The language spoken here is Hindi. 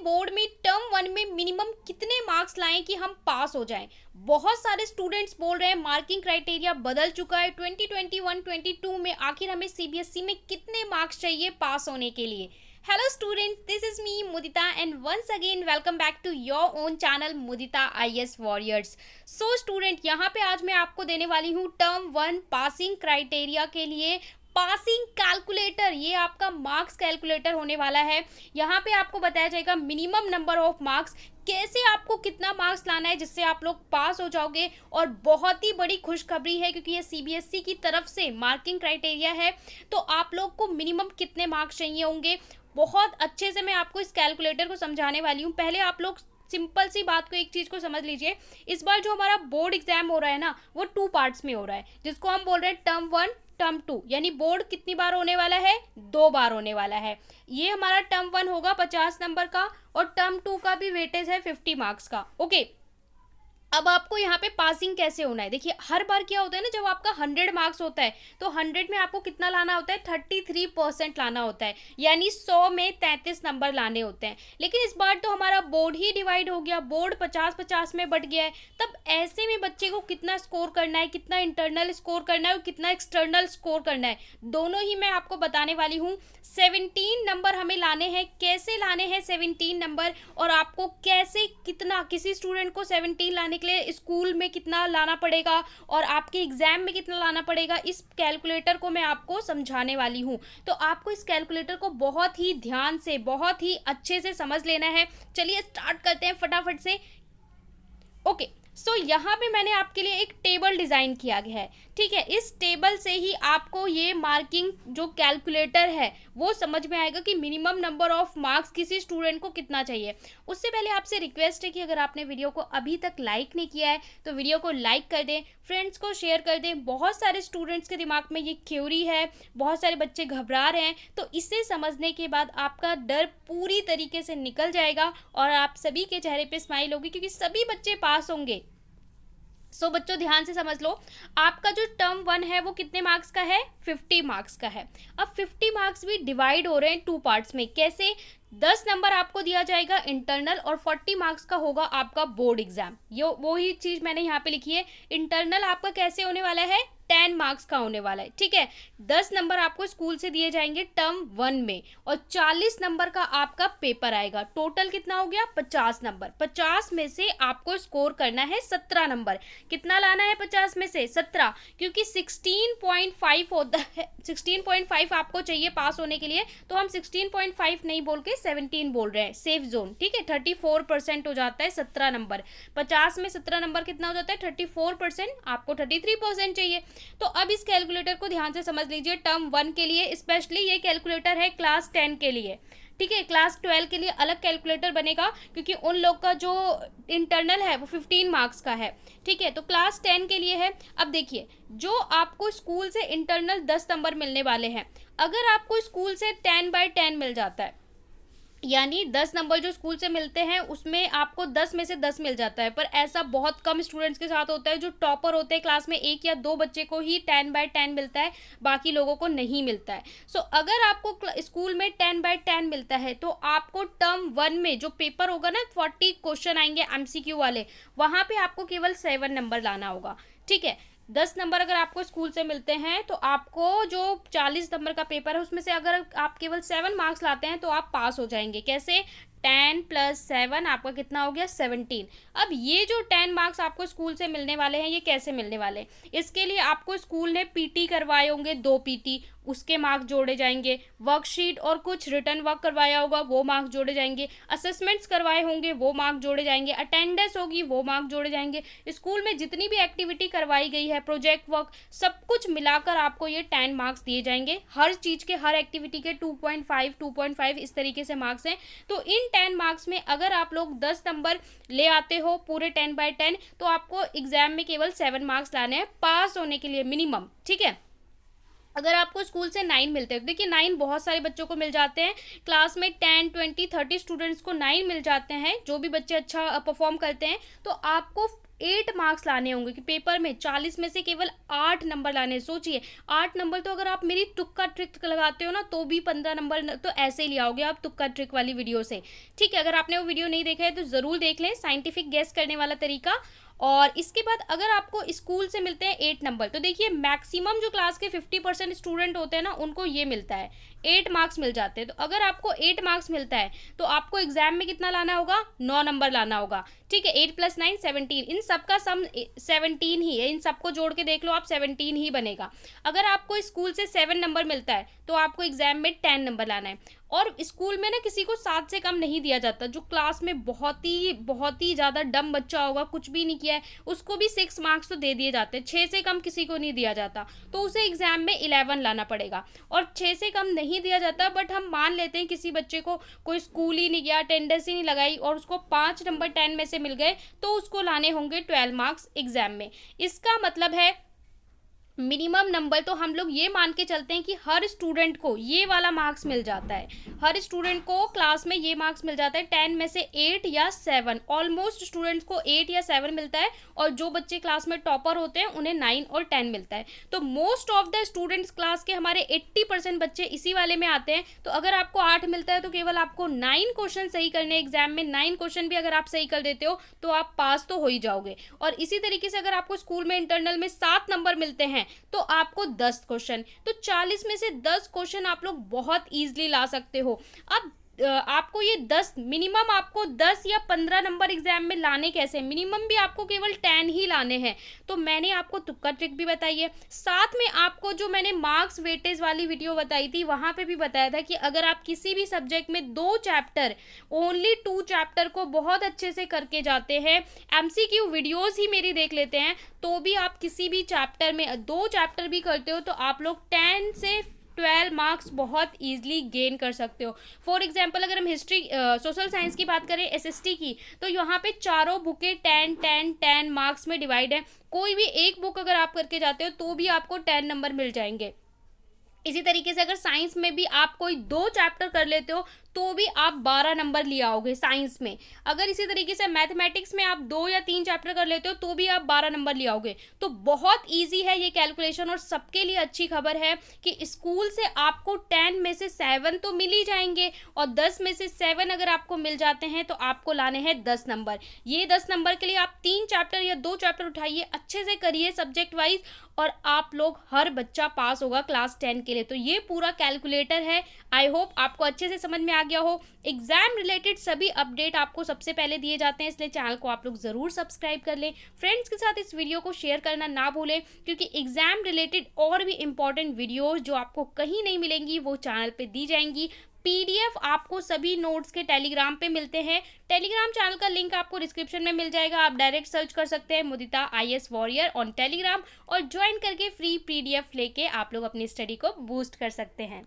बोर्ड में टर्म वन में मिनिमम कितने मार्क्स लाएं कि हम पास हो जाएं। बहुत सारे स्टूडेंट्स बोल रहे हैं मार्किंग क्राइटेरिया बदल चुका है 2021-22 में, आखिर हमें सीबीएसई में कितने मार्क्स चाहिए पास होने के लिए। Hello students, this is me Mudita and once again welcome back to your own channel Mudita IAS warriors. So student, यहाँ पे आज मैं आपको देने वाली हूँ टर्म वन पासिंग क्राइटेरिया के लिए पासिंग कैलकुलेटर। ये आपका मार्क्स कैलकुलेटर होने वाला है। यहाँ पे आपको बताया जाएगा मिनिमम नंबर ऑफ मार्क्स, कैसे आपको कितना मार्क्स लाना है जिससे आप लोग पास हो जाओगे। और बहुत ही बड़ी खुशखबरी है क्योंकि ये सीबीएसई की तरफ से मार्किंग क्राइटेरिया है, तो आप लोग को मिनिमम कितने मार्क्स चाहिए होंगे बहुत अच्छे से मैं आपको इस कैलकुलेटर को समझाने वाली हूँ। पहले आप लोग सिंपल सी बात को, एक चीज को समझ लीजिए। इस बार जो हमारा बोर्ड एग्जाम हो रहा है ना, वो 2 पार्ट्स में हो रहा है, जिसको हम बोल रहे हैं टर्म वन टर्म टू। यानी बोर्ड कितनी बार होने वाला है, 2 बार होने वाला है। ये हमारा टर्म वन होगा 50 नंबर का और टर्म टू का भी वेटेज है 50 मार्क्स का। ओके, अब आपको यहाँ पे पासिंग कैसे होना है, देखिए हर बार क्या होता है ना, जब आपका 100 मार्क्स होता है तो 100 में आपको कितना लाना होता है, 33% लाना होता है, यानी 100 में 33 नंबर लाने होते हैं। लेकिन इस बार तो हमारा बोर्ड ही डिवाइड हो गया, बोर्ड 50-50 में बट गया है। तब ऐसे में बच्चे को कितना स्कोर करना है, कितना इंटरनल स्कोर करना है और कितना एक्सटर्नल स्कोर करना है, दोनों ही मैं आपको बताने वाली हूँ। 17 नंबर हमें लाने हैं, कैसे लाने हैं 17 नंबर, और आपको कैसे कितना, किसी स्टूडेंट को 17 लाने के लिए स्कूल में कितना लाना पड़ेगा और आपके एग्जाम में कितना लाना पड़ेगा, इस कैलकुलेटर को मैं आपको समझाने वाली हूँ। तो आपको इस कैलकुलेटर को बहुत ही ध्यान से, बहुत ही अच्छे से समझ लेना है। चलिए स्टार्ट करते हैं फटाफट से। ओके, सो यहाँ पे मैंने आपके लिए एक टेबल डिज़ाइन किया गया है, ठीक है। इस टेबल से ही आपको ये मार्किंग जो कैलकुलेटर है वो समझ में आएगा कि मिनिमम नंबर ऑफ मार्क्स किसी स्टूडेंट को कितना चाहिए। उससे पहले आपसे रिक्वेस्ट है कि अगर आपने वीडियो को अभी तक लाइक नहीं किया है तो वीडियो को लाइक कर दें, फ्रेंड्स को शेयर कर दें। बहुत सारे स्टूडेंट्स के दिमाग में ये क्यूरी है, बहुत सारे बच्चे घबरा रहे हैं, तो इसे समझने के बाद आपका डर पूरी तरीके से निकल जाएगा और आप सभी के चेहरे पे स्माइल होगी क्योंकि सभी बच्चे पास होंगे। सो बच्चों ध्यान से समझ लो, आपका जो टर्म वन है वो कितने मार्क्स का है, 50 मार्क्स का है। अब 50 मार्क्स भी डिवाइड हो रहे हैं 2 पार्ट्स में। कैसे, 10 नंबर आपको दिया जाएगा इंटरनल और 40 मार्क्स का होगा आपका बोर्ड एग्जाम। ये वो ही चीज मैंने यहाँ पे लिखी है। इंटरनल आपका कैसे होने वाला है, 10 मार्क्स का होने वाला है, ठीक है। 10 नंबर आपको स्कूल से दिए जाएंगे टर्म वन में और 40 नंबर का आपका पेपर आएगा। टोटल कितना हो गया, 50 नंबर। 50 में से आपको स्कोर करना है 17 नंबर। कितना लाना है 50 में से, 17, क्योंकि 16.5 होता है, 16.5 आपको चाहिए पास होने के लिए, तो हम 16.5 नहीं बोल के 17 बोल रहे हैं, सेफ जोन, ठीक है। 34% हो जाता है 17 नंबर। 50 में 17 नंबर कितना हो जाता है, 34%, आपको 33% चाहिए। तो अब इस कैलकुलेटर को ध्यान से समझ लीजिए। टर्म वन के लिए स्पेशली ये कैलकुलेटर है क्लास 10 के लिए, ठीक है। क्लास 12 के लिए अलग कैलकुलेटर बनेगा क्योंकि उन लोग का जो इंटरनल है वो 15 मार्क्स का है, ठीक है। तो क्लास 10 के लिए है। अब देखिए, जो आपको स्कूल से इंटरनल 10 नंबर मिलने वाले हैं, अगर आपको स्कूल से 10/10 मिल जाता है, यानी 10 नंबर जो स्कूल से मिलते हैं उसमें आपको 10 में से 10 मिल जाता है। पर ऐसा बहुत कम स्टूडेंट्स के साथ होता है, जो टॉपर होते हैं क्लास में 1 या 2 बच्चे को ही 10/10 मिलता है, बाकी लोगों को नहीं मिलता है। सो अगर आपको स्कूल में 10/10 मिलता है तो आपको टर्म वन में जो पेपर होगा ना, 40 क्वेश्चन आएंगे एमसीक्यू वाले, वहां पे आपको केवल 7 नंबर लाना होगा, ठीक है। 10 नंबर अगर आपको स्कूल से मिलते हैं तो आपको जो 40 नंबर का पेपर है उसमें से अगर आप केवल 7 मार्क्स लाते हैं तो आप पास हो जाएंगे। कैसे, 10 + 7 आपका कितना हो गया, 17। अब ये जो 10 मार्क्स आपको स्कूल से मिलने वाले हैं, ये कैसे मिलने वाले हैं, इसके लिए आपको स्कूल ने पीटी करवाए होंगे, 2 पीटी, उसके मार्क्स जोड़े जाएंगे। वर्कशीट और कुछ रिटर्न वर्क करवाया होगा, वो मार्क्स जोड़े जाएंगे। असेसमेंट्स करवाए होंगे, वो मार्क्स जोड़े जाएंगे। अटेंडेंस होगी, वो मार्क्स जोड़े जाएंगे। स्कूल में जितनी भी एक्टिविटी करवाई गई है, प्रोजेक्ट वर्क, सब कुछ मिलाकर आपको ये 10 मार्क्स दिए जाएंगे। हर चीज़ के, हर एक्टिविटी के 2.5 इस तरीके से मार्क्स हैं। तो इन 10 मार्क्स में अगर आप लोग 10 नंबर ले आते हो पूरे 10/10, तो आपको एग्जाम में केवल 7 मार्क्स लाने हैं पास होने के लिए मिनिमम, ठीक है। अगर आपको स्कूल से 9 मिलते हैं, देखिए 9 बहुत सारे बच्चों को मिल जाते हैं। क्लास में 10, 20, 30 स्टूडेंट्स को 9 मिल जाते हैं, जो भी बच्चे अच्छा परफॉर्म करते हैं। तो आपको 8 मार्क्स लाने होंगे कि पेपर में 40 में से केवल 8 नंबर लाने। सोचिए 8 नंबर तो अगर आप मेरी तुक्का ट्रिक लगाते हो ना तो भी 15 नंबर तो ऐसे ही ले आओगे आप तुक्का ट्रिक वाली वीडियो से। ठीक है, अगर आपने वो वीडियो नहीं देखा है तो ज़रूर देख लें, साइंटिफिक गेस करने वाला तरीका। और इसके बाद अगर आपको स्कूल से मिलते हैं 8 नंबर, तो देखिए मैक्सिमम जो क्लास के 50% स्टूडेंट होते हैं ना उनको ये मिलता है, 8 मार्क्स मिल जाते हैं। तो अगर आपको 8 मार्क्स मिलता है तो आपको एग्जाम में कितना लाना होगा, 9 नंबर लाना होगा। ठीक है, 8 + 9 17, इन सबका सम 17 ही है, इन सबको जोड़ के देख लो आप 17 ही बनेगा। अगर आपको स्कूल से 7 नंबर मिलता है तो आपको एग्जाम में 10 नंबर लाना है। और स्कूल में ना किसी को 7 से कम नहीं दिया जाता, जो क्लास में बहुत ही ज़्यादा डम बच्चा होगा, कुछ भी नहीं किया है, उसको भी 6 मार्क्स तो दे दिए जाते हैं। 6 से कम किसी को नहीं दिया जाता, तो उसे एग्जाम में 11 लाना पड़ेगा। और 6 से कम नहीं दिया जाता, बट हम मान लेते हैं किसी बच्चे को कोई स्कूल ही नहीं गया, अटेंडेंस ही नहीं लगाई और उसको 5 नंबर 10 में से मिल गए, तो उसको लाने होंगे 12 मार्क्स एग्जाम में। इसका मतलब है मिनिमम नंबर तो हम लोग ये मान के चलते हैं कि हर स्टूडेंट को ये वाला मार्क्स मिल जाता है, हर स्टूडेंट को क्लास में ये मार्क्स मिल जाता है 10 में से 8 या 7। ऑलमोस्ट स्टूडेंट्स को 8 या 7 मिलता है, और जो बच्चे क्लास में टॉपर होते हैं उन्हें 9 और 10 मिलता है। तो most of the students class के हमारे 80% बच्चे इसी वाले में आते हैं। तो अगर आपको 8 मिलता है तो केवल आपको 9 क्वेश्चन सही करने एग्जाम में, 9 क्वेश्चन भी अगर आप सही कर देते हो तो आप पास तो हो ही जाओगे। और इसी तरीके से अगर आपको स्कूल में इंटरनल में 7 नंबर मिलते हैं तो आपको 10 क्वेश्चन, तो 40 में से 10 क्वेश्चन आप लोग बहुत इजीली ला सकते हो। अब आपको ये 10 मिनिमम, आपको 10 या 15 नंबर एग्जाम में लाने कैसे, मिनिमम भी आपको केवल 10 ही लाने हैं। तो मैंने आपको तुक्का ट्रिक भी बताई है, साथ में आपको जो मैंने मार्क्स वेटेज वाली वीडियो बताई थी वहां पे भी बताया था कि अगर आप किसी भी सब्जेक्ट में 2 चैप्टर, ओनली 2 चैप्टर को बहुत अच्छे से करके जाते हैं, MCQ वीडियोज ही मेरी देख लेते हैं, तो भी आप किसी भी चैप्टर में 2 चैप्टर भी करते हो तो आप लोग 10 से 12 मार्क्स बहुत ईजिली गेन कर सकते हो। फॉर एग्जाम्पल अगर हम हिस्ट्री सोशल साइंस की बात करें, SST की, तो यहाँ पे चारों बुकें 10 10 10 मार्क्स में डिवाइड है। कोई भी एक बुक अगर आप करके जाते हो तो भी आपको 10 नंबर मिल जाएंगे। इसी तरीके से अगर साइंस में भी आप कोई 2 चैप्टर कर लेते हो तो भी आप 12 नंबर ले आओगे साइंस में। अगर इसी तरीके से मैथमेटिक्स में आप 2 या 3 चैप्टर कर लेते हो तो भी आप 12 नंबर ले आओगे। तो बहुत इजी है ये कैलकुलेशन, और सबके लिए अच्छी खबर है कि स्कूल से आपको 10 में से 7 तो मिल ही जाएंगे, और 10 में से 7 अगर आपको मिल जाते हैं तो आपको लाने हैं 10 नंबर। ये 10 नंबर के लिए आप 3 चैप्टर या 2 चैप्टर उठाइए, अच्छे से करिए सब्जेक्ट वाइज, और आप लोग हर बच्चा पास होगा क्लास 10 के लिए। तो ये पूरा कैलकुलेटर है। आई होप आपको अच्छे से समझ में आ गया हो। एग्जाम रिलेटेड सभी अपडेट आपको सबसे पहले दिए जाते हैं, इसलिए चैनल को आप लोग ज़रूर सब्सक्राइब कर लें। फ्रेंड्स के साथ इस वीडियो को शेयर करना ना भूलें, क्योंकि एग्जाम रिलेटेड और भी इंपॉर्टेंट वीडियोज़ जो आपको कहीं नहीं मिलेंगी वो चैनल पर दी जाएंगी। PDF आपको सभी नोट्स के टेलीग्राम पे मिलते हैं। टेलीग्राम चैनल का लिंक आपको डिस्क्रिप्शन में मिल जाएगा, आप डायरेक्ट सर्च कर सकते हैं मुदिता IAS वॉरियर ऑन टेलीग्राम, और ज्वाइन करके फ्री PDF लेके आप लोग अपनी स्टडी को बूस्ट कर सकते हैं।